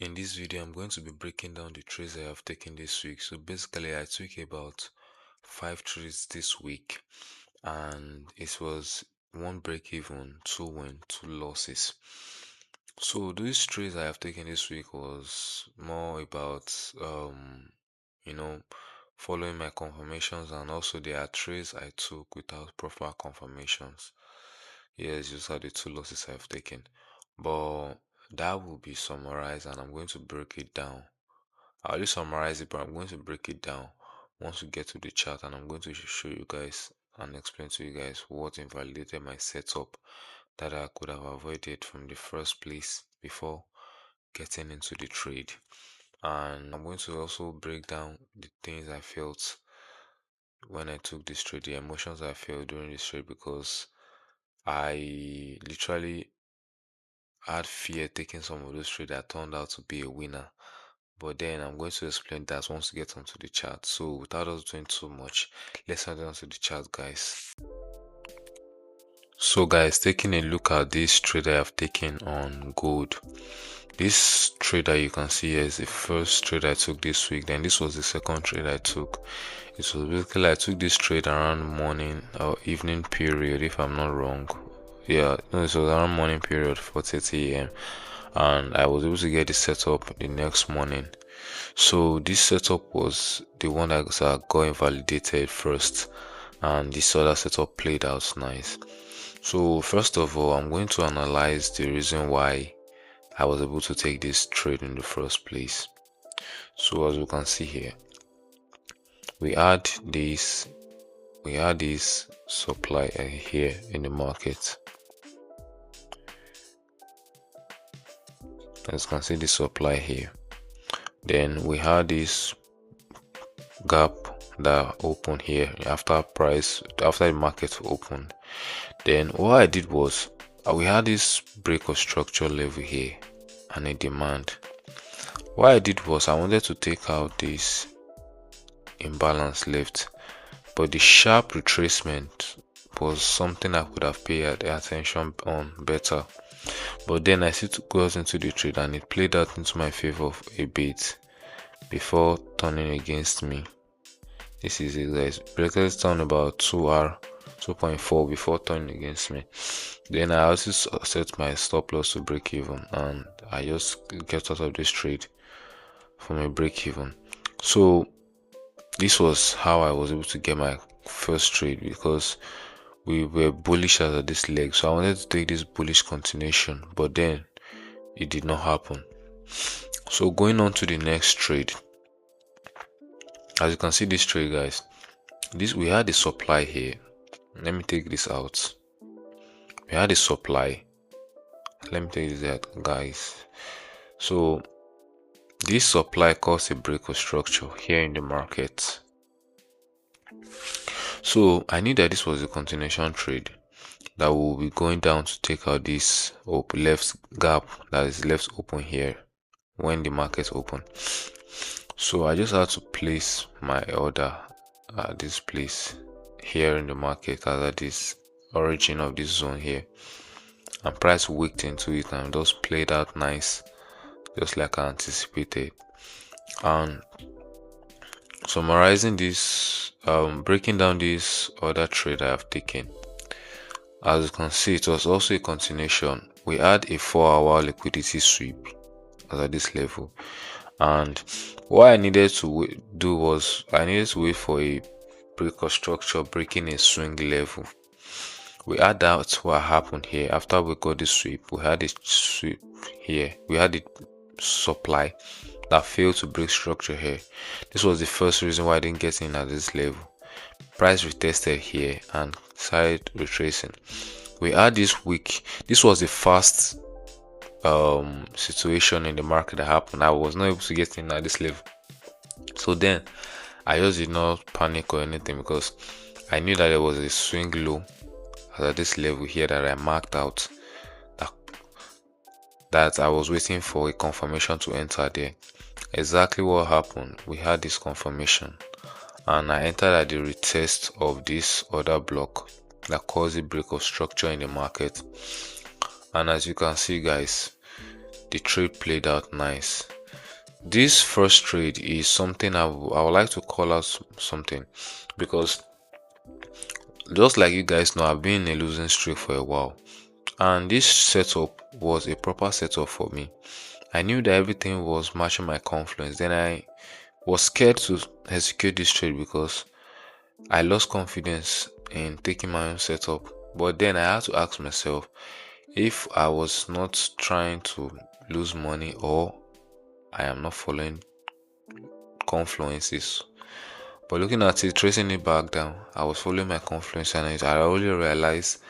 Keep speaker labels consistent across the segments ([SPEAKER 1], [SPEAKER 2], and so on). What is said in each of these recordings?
[SPEAKER 1] In this video, I'm going to be breaking down the trades I have taken this week. So basically, I took about 5 trades this week, and it was 1 break even, 2 win, 2 losses. So these trades I have taken this week was more about you know following my confirmations, and also there are trades I took without proper confirmations. Yes, these are the 2 losses I've taken. But that will be summarized and I'm going to break it down. I'll just summarize it, but I'm going to break it down once we get to the chart, and I'm going to show you guys and explain to you guys what invalidated my setup that I could have avoided from the first place before getting into the trade. And I'm going to also break down the things I felt when I took this trade, the emotions I felt during this trade, because I literally had fear taking some of those trades that turned out to be a winner. But then I'm going to explain that once we get onto the chart. So without us doing too much, let's head on to the chart, guys. So guys, taking a look at this trade I have taken on gold. This trade that you can see here is the first trade I took this week. Then this was the second trade I took. It was basically I took this trade around morning or evening period, if I'm not wrong. Yeah, no, it was around morning period, 4:30 a.m. and I was able to get the setup the next morning. So this setup was the one that got invalidated first, and this other setup played out nice. So first of all, I'm going to analyze the reason why I was able to take this trade in the first place. So as you can see here, we had this supply here in the market. As you can see, the supply here. Then we had this gap that opened here after the market opened. Then what I did was we had this break of structure level here and a demand. What I did was I wanted to take out this imbalance left, but the sharp retracement was something I could have paid attention on better. But then I still got into the trade and it played out into my favor a bit before turning against me. This is it, guys. Breakers down about 2.4 before turning against me. Then I also set my stop loss to break even, and I just get out of this trade for my break even. So this was how I was able to get my first trade, because we were bullish at this leg. So I wanted to take this bullish continuation, but then it did not happen. So going on to the next trade, as you can see this trade, guys, we had the supply here. Let me take this out. We had a supply. Let me take this out, guys. So this supply caused a break of structure here in the market. So I knew that this was a continuation trade that will be going down to take out this left gap that is left open here when the market open. So I just had to place my order at this place here in the market at this origin of this zone here, and price wicked into it and just played out nice, just like I anticipated. And summarizing this, breaking down this other trade I have taken, as you can see, it was also a continuation. We had a 4-hour liquidity sweep at this level, and what I needed to do was I needed to wait for a break of structure breaking a swing level. We had that what happened here. After we got the sweep, we had a sweep here. We had the supply that failed to break structure here. This was the first reason why I didn't get in at this level. Price retested here and started retracing. We had this week. This was the first situation in the market that happened. I was not able to get in at this level. So then I just did not panic or anything, because I knew that there was a swing low at this level here that I marked out, that I was waiting for a confirmation to enter there. Exactly what happened. We had this confirmation and I entered at the retest of this other block that caused a break of structure in the market. And as you can see, guys, the trade played out nice. this first trade is something I would like to call out something, because just like you guys know, I've been in a losing streak for a while, and this setup was a proper setup for me. I knew that everything was matching my confluence. Then I was scared to execute this trade because I lost confidence in taking my own setup. But then I had to ask myself if I was not trying to lose money, or I am not following confluences. But looking at it, tracing it back down, I was following my confluence, and I only realized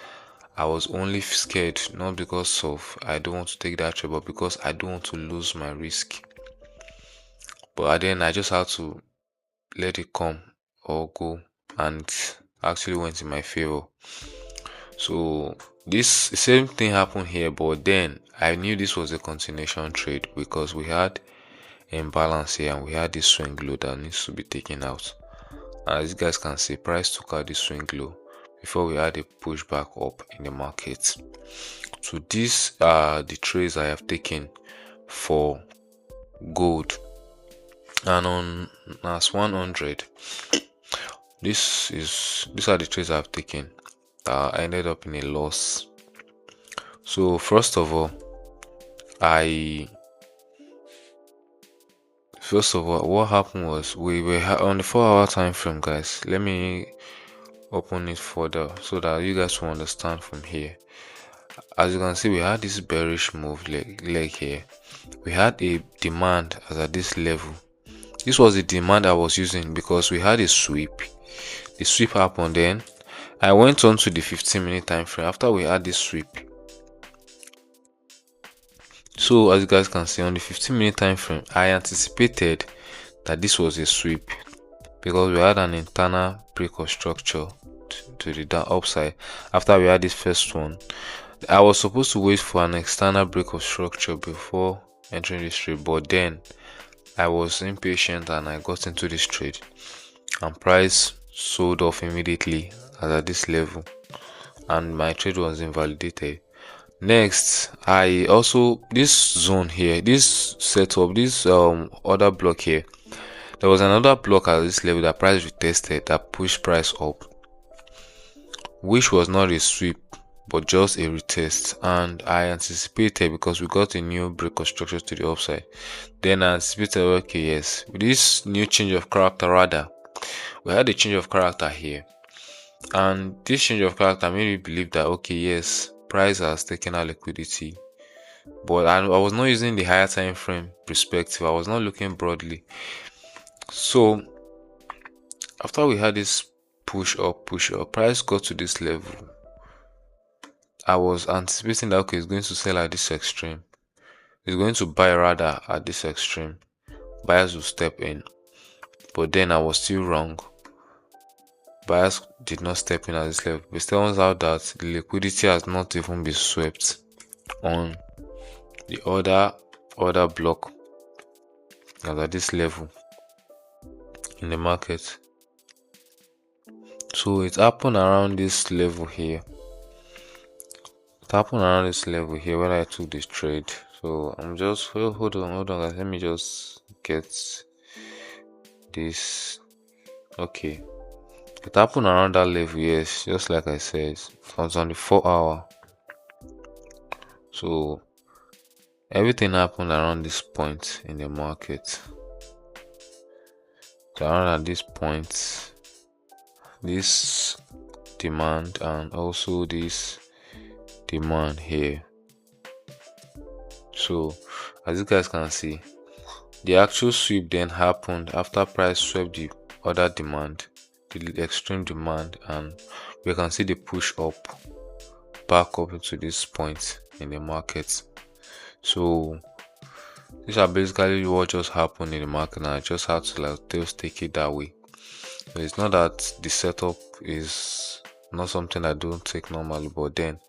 [SPEAKER 1] I was only scared, not because of I don't want to take that trade, but because I don't want to lose my risk. But then I just had to let it come or go, and actually went in my favor. So this same thing happened here, but then I knew this was a continuation trade because we had imbalance here and we had this swing low that needs to be taken out. As you guys can see, price took out the swing low before we had a pushback up in the market. So these are the trades I have taken for gold, and on NAS 100, these are the trades I've taken that ended up in a loss. So first of all, what happened was we were on the 4-hour time frame, guys. Let me open it further so that you guys will understand from here. As you can see, we had this bearish move leg here. We had a demand as at this level. This was the demand I was using because we had a sweep. The sweep happened, then I went on to the 15-minute time frame after we had this sweep. So as you guys can see, on the 15-minute time frame, I anticipated that this was a sweep because we had an internal break of structure to the upside. After we had this first one, I was supposed to wait for an external break of structure before entering this trade, but then I was impatient and I got into this trade, and price sold off immediately at this level, and my trade was invalidated. Next, I also, this zone here, this setup, this other block here, there was another block at this level that price retested that pushed price up, which was not a sweep but just a retest, and I anticipated because we got a new break of structure to the upside. Then I anticipated, okay, yes, with this new change of character, rather we had a change of character here, and this change of character made me believe that, okay, yes, price has taken out liquidity. But I was not using the higher time frame perspective. I was not looking broadly. So after we had this push up, price got to this level. I was anticipating that, okay, it's going to sell at this extreme. It's going to buy rather at this extreme. Buyers will step in. But then I was still wrong. Buyers did not step in at this level. It turns out that the liquidity has not even been swept on the other block at this level in the market. So it happened around this level here. It happened around this level here when I took this trade. So I'm just hold on guys, let me just get this. Okay, it happened around that level, yes, just like I said. It was on the 4-hour. So everything happened around this point in the market. So around at this point, this demand and also this demand here. So as you guys can see, the actual sweep then happened after price swept the other demand, the extreme demand, and we can see the push up back up into this point in the market. So these are basically what just happened in the market, and I just had to just take it that way. So it's not that the setup is not something I don't take normally, but then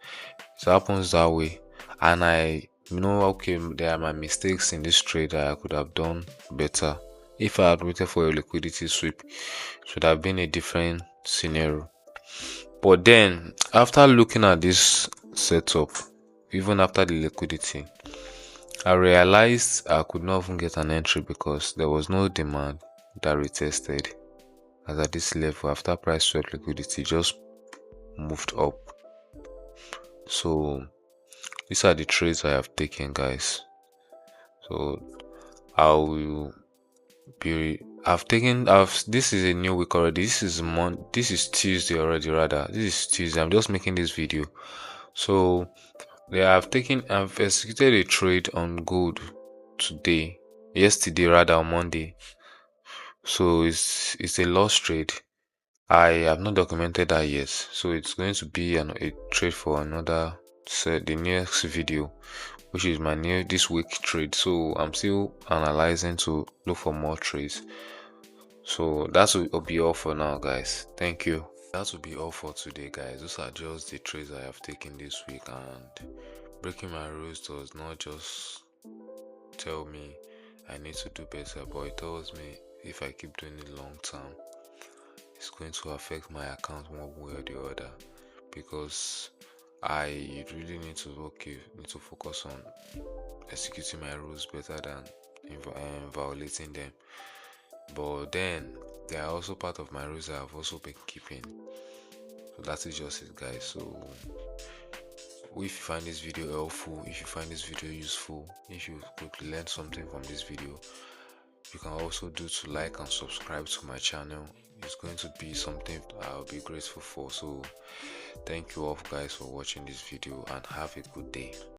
[SPEAKER 1] it happens that way, and I know, okay, there are my mistakes in this trade that I could have done better. If I had waited for a liquidity sweep, it should have been a different scenario. But then after looking at this setup, even after the liquidity, I realized I could not even get an entry because there was no demand that retested. As at this level, after price swept, liquidity just moved up. So these are the trades I have taken, guys. So I will be this is a new week already. This is Tuesday already, rather. This is Tuesday. I'm just making this video. So I've executed a trade on gold yesterday rather, on Monday. So it's a loss trade. I have not documented that yet, so it's going to be a trade for the next video, which is my new this week trade. So I'm still analyzing to look for more trades. So that will be all for now, guys. Thank you. That will be all for today, guys. Those are just the trades I have taken this week, and breaking my rules does not just tell me I need to do better, but it tells me if I keep doing it long term, it's going to affect my account one way or the other, because I really need to focus on executing my rules better than violating them. But then they are also part of my rules I've also been keeping. So that is just it, guys. So if you find this video helpful, if you find this video useful, if you could learn something from this video, you can also do to like and subscribe to my channel. It's going to be something I'll be grateful for. So thank you all, guys, for watching this video, and have a good day.